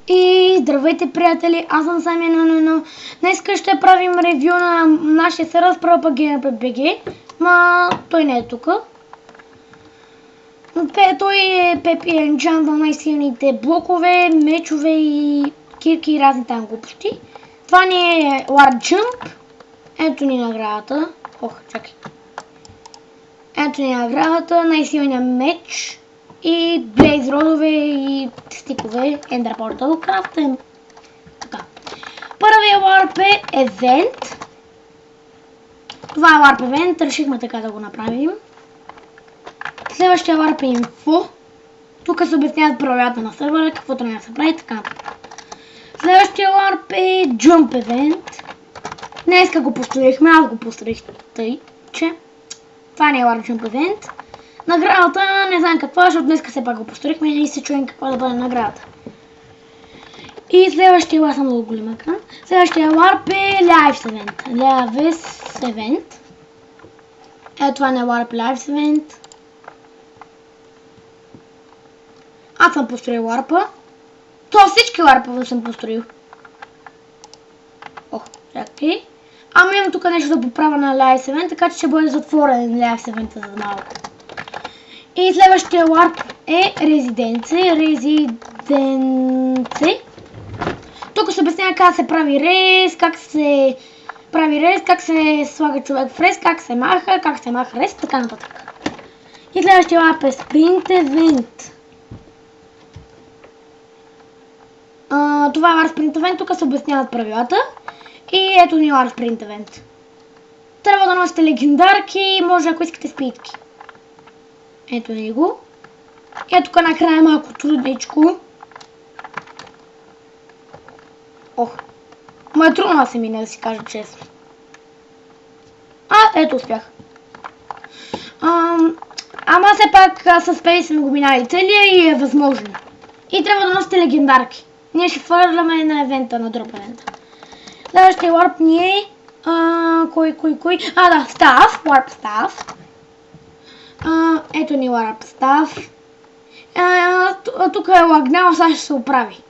И здравейте, приятели, аз съм Сами 1. Днес ще правим ревю на нашия сервер с PvPBG, ма той не е тук. Той е Пепи Енчант на най-силните блокове, мечове и кирки и разни там глупости. Това ни е War Jump. Ето ни наградата. Чакай. Ето ни наградата, най-силният меч. И Blaze родове и стикове, Ender Portal, крафтен. Така. Първият Warp е Event. Това е Warp Event, решихме така да го направим. Следващия Warp е Info. Тук се обясняват правилата на сервера, какво трябва да се прави, така нататък. Следващия Warp е Jump Event. Днеска го построихме, аз го построих тъй, че това не е Warp Jump Event. Наградата не знам каква, защото днеска все пак го построихме и се чуем каква да бъде наградата. И следващия лар, съм много голям екран. Следващия Warp е Lives Event. Lives Event. Ето това не е Warp Lives Event. Аз съм построил Warp-а. Това всички Warp-а съм построил. Чакай. Ама имам тук нещо да поправя на Lives Event, така че ще бъде затворен Lives Event за малко. И следващия Warp е Резиденце. Тук се обяснява как се прави рез, как се слага човек в рез, как се маха рез, така нататък. И следващия Warp е Sprint Event. Това е Warp Sprint Event, тук се обясняват правилата. И ето ни Warp Sprint Event. Трябва да носите легендарки, може ако искате спитки. Ето ни го. Ето тук накрая е малко трудничко. Ма е трудно да се мине, да си кажа честно. Ето успях. Ама все пак с Пей сме го минали целия и е възможно. И трябва да носите легендарки. Ние ще фърляме на евента, на дроп евента. Следващия Warp ни е... Кой? Staff. Warp Staff. Ето ни Warp Staff. Тук е лагнал, сега ще се оправи.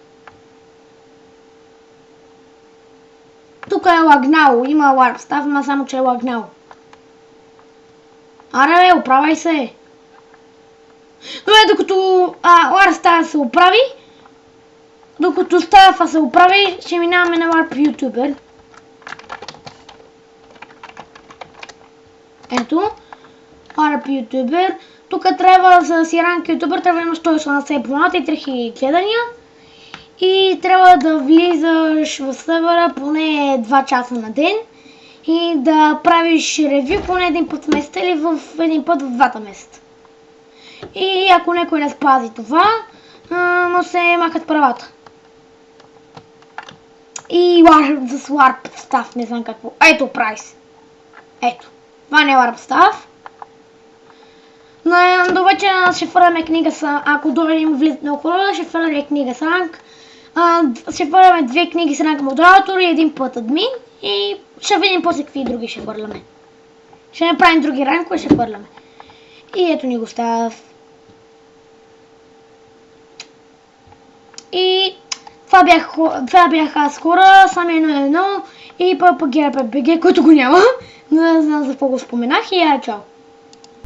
Тук е лагнал, има Warp Staff, но само че е лагнал. Аре, оправай се. Добре, докато Warp Staff се оправи, докато Staff се оправи, ще минаваме на Warp YouTuber. Ето. Warp YouTuber. Тук трябва за си ранг YouTuber, трябва да имаш 180 абоната и 3000 гледания. И трябва да влизаш в сервера поне 2 часа на ден. И да правиш ревю поне един път в месеца или един път в 2 месеца. И ако някой не спази това, му се махат правата. И с Warp Staff, не знам какво. Ето прайс. Ето. Това не е Warp Staff. До вечера ще фърляме книга с... Ако дойдем влизат много хора, ще фърляме книга с ранг. Ще фърляме 2 книги с ранг модератор и един път админ. И ще видим после какви други ще фърляме. Ще направим други рангове, ще фърляме. И ето ни го става. И това бях аз хора, Сами 1 и PvPBG, който го няма. Не знам за какво го споменах и чао.